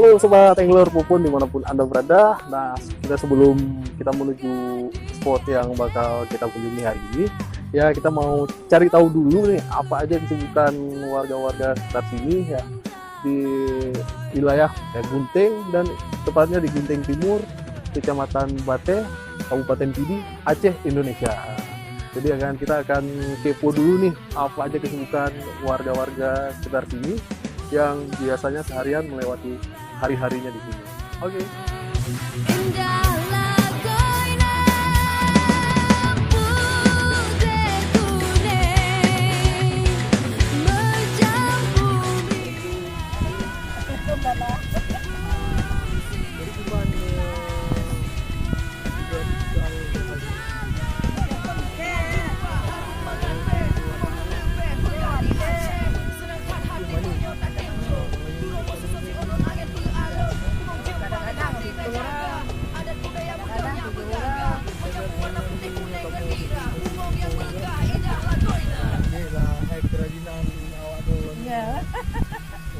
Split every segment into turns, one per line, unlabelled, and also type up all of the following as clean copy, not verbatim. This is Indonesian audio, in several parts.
Halo sobat angler Pupun dimanapun anda berada. Nah, sebelum kita menuju spot yang bakal kita kunjungi hari ini, ya kita mau cari tahu dulu nih apa aja kesibukan warga-warga sekitar sini ya di wilayah Gunting, dan tepatnya di Gunting Timur, Kecamatan Bate, Kabupaten Pidi, Aceh, Indonesia. Jadi kita akan kepo dulu nih apa aja kesibukan warga-warga sekitar sini yang biasanya seharian melewati hari-harinya di sini. Oke.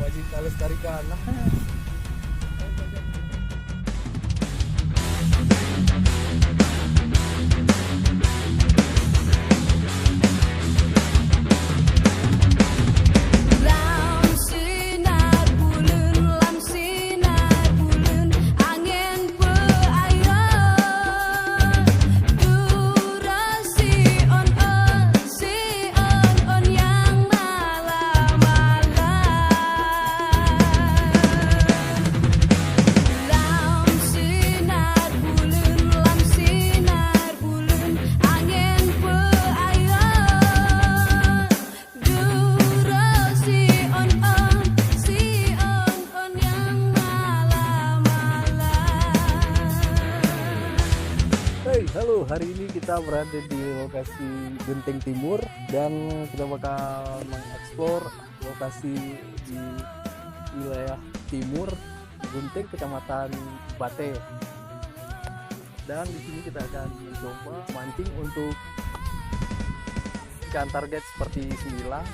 Wajib melestarikan.
Halo, hari ini kita berada di lokasi Gunting Timur dan kita bakal mengeksplor lokasi di wilayah timur Gunting, Kecamatan Bate. Dan di sini kita akan mencoba mancing untuk ikan target seperti silang,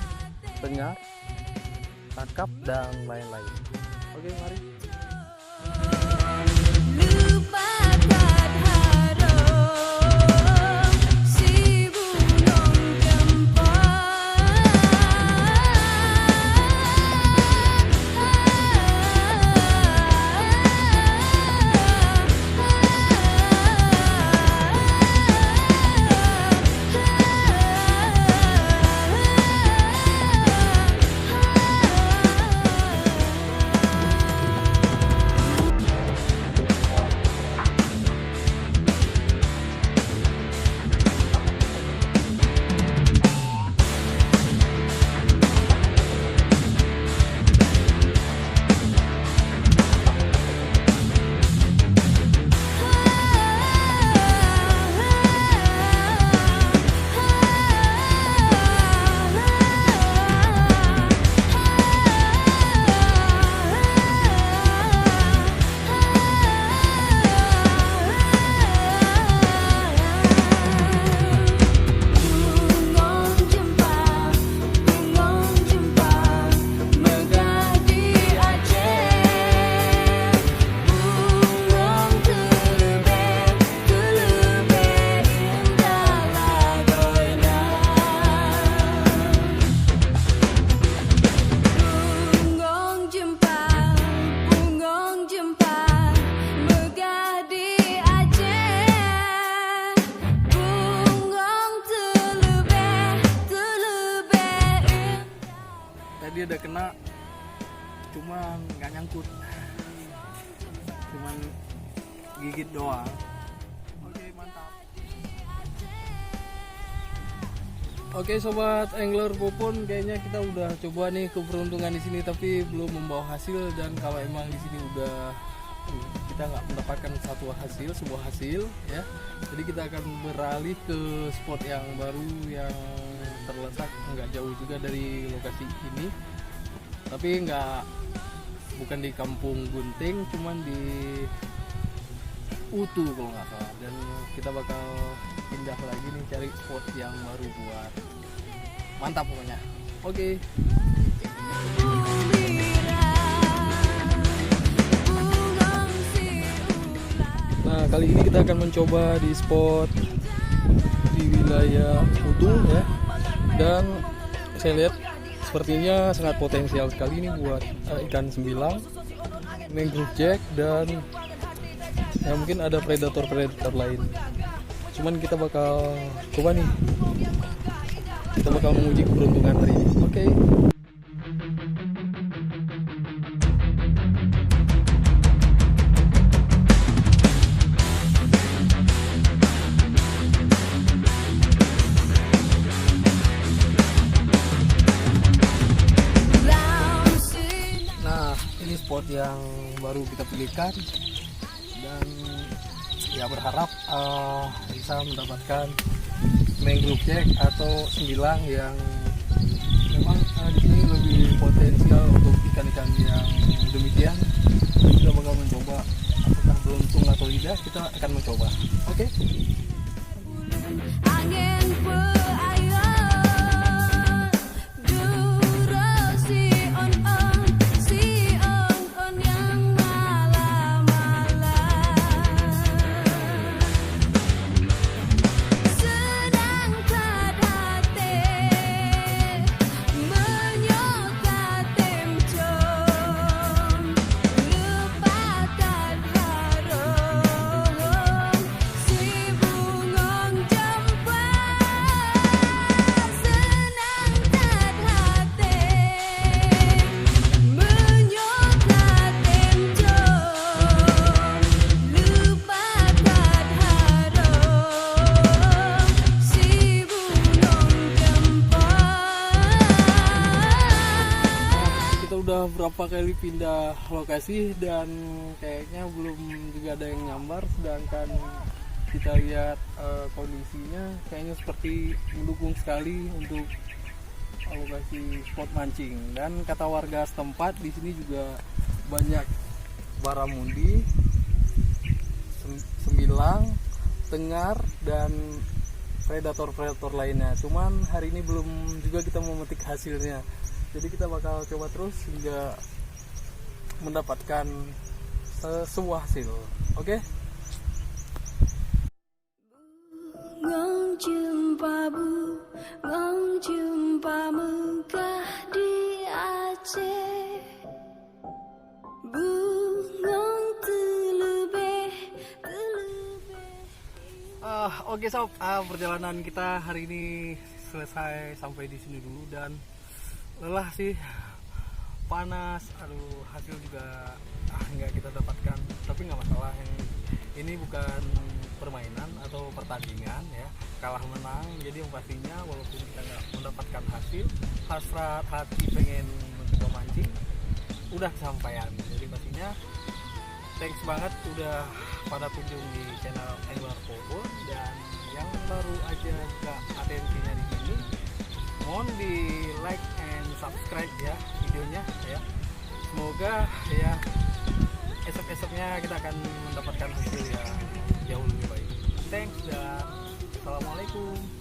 tengah, tangkap, dan lain-lain. Oke, mari.
Tadi ada kena, cuman nggak nyangkut, cuman gigit doang. Oke, mantap. Oke sobat angler Popon, kayaknya kita udah coba nih keberuntungan di sini tapi belum membawa hasil. Dan kalau emang di sini udah kita nggak mendapatkan sebuah hasil ya, jadi kita akan beralih ke spot yang baru yang terletak nggak jauh juga dari lokasi ini, tapi bukan di Kampung Gunting, cuman di Utu kalau nggak salah. Dan kita bakal pindah lagi nih cari spot yang baru buat mantap pokoknya. Oke. kali ini kita akan mencoba di spot di wilayah Utung ya, dan saya lihat sepertinya sangat potensial sekali ini buat ikan sembilang, mangrove jack, dan ya mungkin ada predator lain. Cuman kita bakal coba nih, kita bakal menguji keberuntungan hari ini. Oke. Nah, ini spot yang baru kita pilihkan, dan ya berharap bisa mendapatkan mangrove jack atau sembilang yang memang di sini lebih potensial untuk ikan-ikan yang demikian. Kita bakal mencoba apakah beruntung atau tidak, kita akan mencoba. Oke. Udah berapa kali pindah lokasi dan kayaknya belum juga ada yang nyambar, sedangkan kita lihat kondisinya kayaknya seperti mendukung sekali untuk lokasi spot mancing. Dan kata warga setempat di sini juga banyak baramundi, sembilang, tengar, dan predator lainnya. Cuman hari ini belum juga kita memetik hasilnya. Jadi kita bakal coba terus hingga mendapatkan sebuah hasil. Oke?
Jumpa megah di Aceh, bungong telebeh.
Oke sob, perjalanan kita hari ini selesai sampai di sini dulu, dan lelah sih, panas, aduh, hasil juga nggak kita dapatkan, tapi nggak masalah. Yang ini bukan permainan atau pertandingan ya, kalah menang. Jadi yang pastinya walaupun kita nggak mendapatkan hasil, hasrat hati pengen mencoba mancing udah kesampaian. Jadi pastinya thanks banget udah pada kunjung di channel Angler Popon, dan yang baru aja gak atensinya di sini, mohon di like and subscribe ya videonya ya. Semoga ya esok-esoknya kita akan mendapatkan hasil yang jauh lebih baik. Thanks dan assalamualaikum.